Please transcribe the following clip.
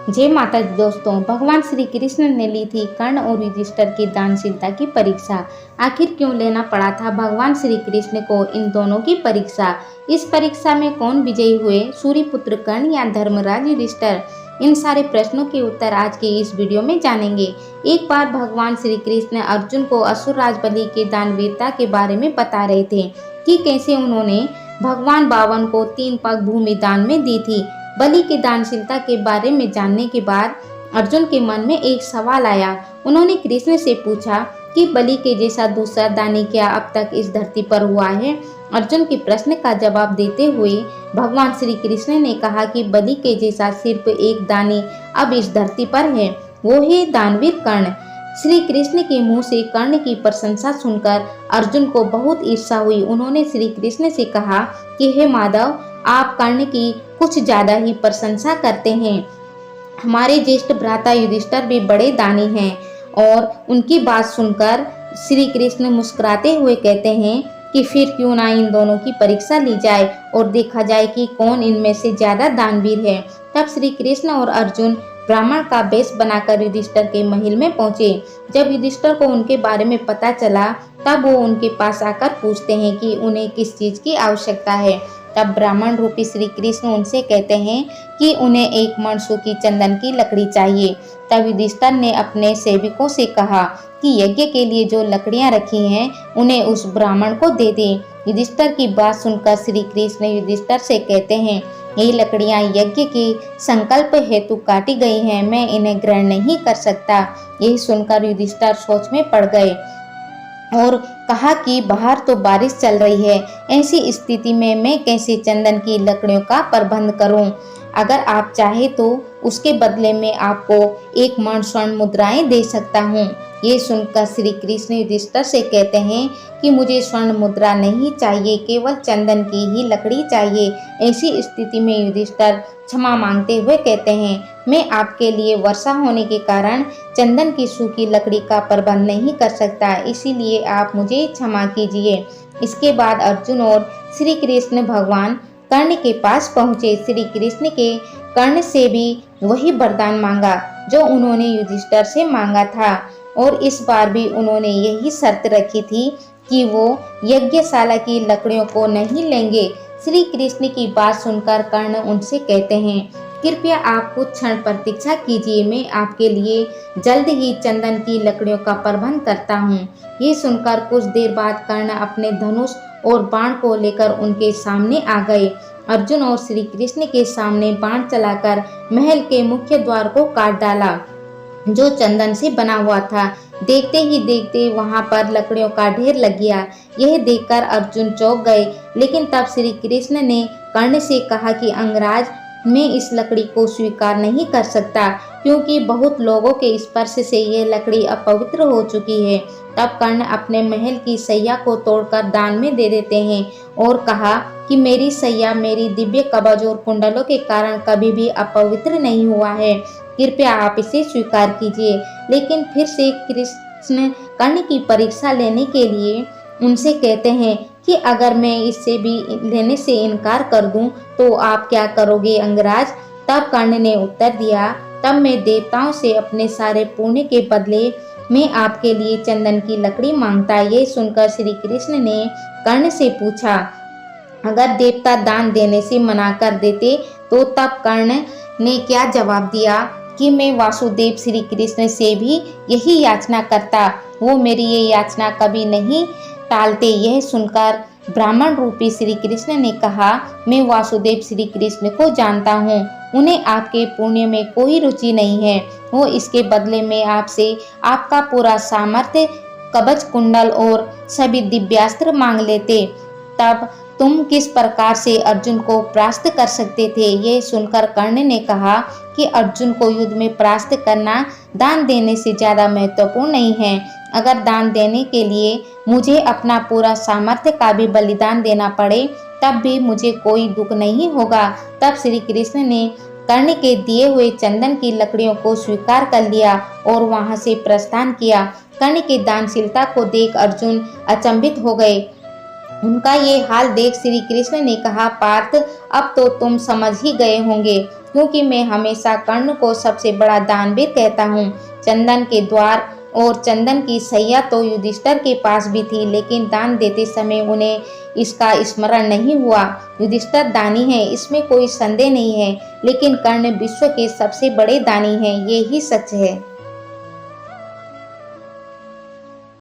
जय माता दी दोस्तों। भगवान श्री कृष्ण ने ली थी कर्ण और युधिष्ठिर की दानशीलता की परीक्षा। आखिर क्यों लेना पड़ा था भगवान श्री कृष्ण को इन दोनों की परीक्षा? इस परीक्षा में कौन विजयी हुए, सूर्यपुत्र कर्ण या धर्मराज युधिष्ठिर? इन सारे प्रश्नों के उत्तर आज के इस वीडियो में जानेंगे। एक बार भगवान श्री कृष्ण अर्जुन को असुरराज बलि के दानवीरता के बारे में बता रहे थे कि कैसे उन्होंने भगवान बावन को 3 पग भूमि दान में दी थी। बलि की दानशीलता के बारे में जानने के बाद अर्जुन के मन में एक सवाल आया। उन्होंने कृष्ण से पूछा कि बलि के जैसा दूसरा दानी क्या अब तक इस धरती पर हुआ है? अर्जुन के प्रश्न का जवाब देते हुए भगवान श्री कृष्ण ने कहा कि बलि के जैसा सिर्फ एक दानी अब इस धरती पर है, वो है दानवीर कर्ण। श्री कृष्ण के मुंह से कर्ण की प्रशंसा सुनकर अर्जुन को बहुत ईर्ष्या हुई। उन्होंने श्री कृष्ण से कहा कि हे माधव, आप कर्ण की कुछ ज्यादा ही प्रशंसा करते हैं। हमारे ज्येष्ठ भ्राता युधिष्ठिर भी बड़े दानी हैं। और उनकी बात सुनकर श्री कृष्ण मुस्कुराते हुए कहते हैं कि फिर क्यों ना इन दोनों की परीक्षा ली जाए और देखा जाए कि कौन इनमें से ज्यादा दानवीर है। तब श्री कृष्ण और अर्जुन ब्राह्मण का वेश बनाकर युधिष्ठिर के महल में पहुंचे। जब युधिष्ठिर को उनके बारे में पता चला तब वो उनके पास आकर पूछते हैं कि उन्हें किस चीज की आवश्यकता है। तब ब्राह्मण रूपी श्री कृष्ण उनसे कहते हैं कि उन्हें एक मण सूखी चंदन की लकड़ी चाहिए। तब युधिष्ठिर ने अपने सेवकों से कहा कि यज्ञ के लिए जो लकड़ियां रखी हैं उन्हें उस ब्राह्मण को दे दें। युधिष्ठिर की बात सुनकर श्री कृष्ण युधिष्ठिर से कहते हैं, ये लकड़ियां यज्ञ के संकल्प हेतु काटी गई हैं, मैं इन्हें ग्रहण नहीं कर सकता। यही सुनकर युधिष्ठिर सोच में पड़ गए और कहा कि बाहर तो बारिश चल रही है, ऐसी स्थिति में मैं कैसे चंदन की लकड़ियों का प्रबंध करूं? अगर आप चाहे तो उसके बदले में आपको 1 मण स्वर्ण मुद्राएं दे सकता हूं। ये सुनकर श्री कृष्ण युधिष्ठिर से कहते हैं कि मुझे स्वर्ण मुद्रा नहीं चाहिए, केवल चंदन की ही लकड़ी चाहिए। ऐसी स्थिति में युधिष्ठिर क्षमा मांगते हुए कहते हैं, मैं आपके लिए वर्षा होने के कारण चंदन की सूखी लकड़ी का प्रबंध नहीं कर सकता, इसीलिए आप मुझे क्षमा कीजिए। इसके बाद अर्जुन और श्री कृष्ण भगवान कर्ण के पास पहुँचे। श्री कृष्ण के कर्ण से भी वही वरदान मांगा जो उन्होंने युधिष्ठिर से मांगा था और इस बार भी उन्होंने यही शर्त रखी थी कि वो यज्ञशाला की लकड़ियों को नहीं लेंगे। श्री कृष्ण की बात सुनकर कर्ण उनसे कहते हैं, कृपया आप कुछ क्षण प्रतीक्षा कीजिए, मैं आपके लिए जल्द ही चंदन की लकड़ियों का प्रबंध करता हूँ। ये सुनकर कुछ देर बाद कर्ण अपने धनुष और बाण को लेकर उनके सामने आ गए। अर्जुन और श्री कृष्ण के सामने बाण चलाकर महल के मुख्य द्वार को काट डाला जो चंदन से बना हुआ था। देखते ही देखते वहां पर लकड़ियों का ढेर लग गया। यह देखकर अर्जुन चौंक गए, लेकिन तब श्री कृष्ण ने कर्ण से कहा कि अंगराज, मैं इस लकड़ी को स्वीकार नहीं कर सकता क्योंकि बहुत लोगों के स्पर्श से ये लकड़ी अपवित्र हो चुकी है। तब कर्ण अपने महल की सैया को तोड़कर दान में दे देते हैं और कहा कि मेरी सैया मेरी दिव्य कवच और कुंडलों के कारण कभी भी अपवित्र नहीं हुआ है, कृपया आप इसे स्वीकार कीजिए। लेकिन फिर से कृष्ण कर्ण की परीक्षा लेने के लिए उनसे कहते हैं कि अगर मैं इससे भी लेने से इनकार कर दूं तो आप क्या करोगे अंगराज? तब कर्ण ने उत्तर दिया, तब मैं देवताओं से अपने सारे पुण्य के बदले में आपके लिए चंदन की लकड़ी मांगता। ये सुनकर श्री कृष्ण ने कर्ण से पूछा, अगर देवता दान देने से मना कर देते तो? तब कर्ण ने क्या जवाब दिया कि मैं वासुदेव श्री कृष्ण से भी यही याचना करता, वो मेरी ये याचना कभी नहीं टालते। यह सुनकर ब्राह्मण रूपी श्री कृष्ण ने कहा, मैं वासुदेव श्री कृष्ण को जानता हूँ, उन्हें आपके पुण्य में कोई रुचि नहीं है। वो इसके बदले में आपसे आपका पूरा सामर्थ्य, कवच, कुंडल और सभी दिव्यास्त्र मांग लेते। तब तुम किस प्रकार से अर्जुन को परास्त कर सकते थे? ये सुनकर कर्ण ने कहा कि अर्जुन को युद्ध में परास्त करना दान देने से ज्यादा महत्वपूर्ण नहीं है। अगर दान देने के लिए मुझे अपना पूरा सामर्थ्य का भी बलिदान देना पड़े तब भी मुझे कोई दुख नहीं होगा। तब श्री कृष्ण ने कर्ण के दिए हुए चंदन की लकड़ियों को स्वीकार कर लिया और वहां से प्रस्थान किया। कर्ण की दानशीलता को देख अर्जुन अचंभित हो गए। उनका ये हाल देख श्री कृष्ण ने कहा, पार्थ, अब तो तुम समझ ही गए होंगे क्योंकि मैं हमेशा कर्ण को सबसे बड़ा दानवीर कहता हूँ। चंदन के द्वार और चंदन की सैया तो युधिष्ठिर के पास भी थी, लेकिन दान देते समय उन्हें इसका स्मरण नहीं हुआ। युधिष्ठिर दानी है, इसमें कोई संदेह नहीं है, लेकिन कर्ण विश्व के सबसे बड़े दानी हैं, ये ही सच है।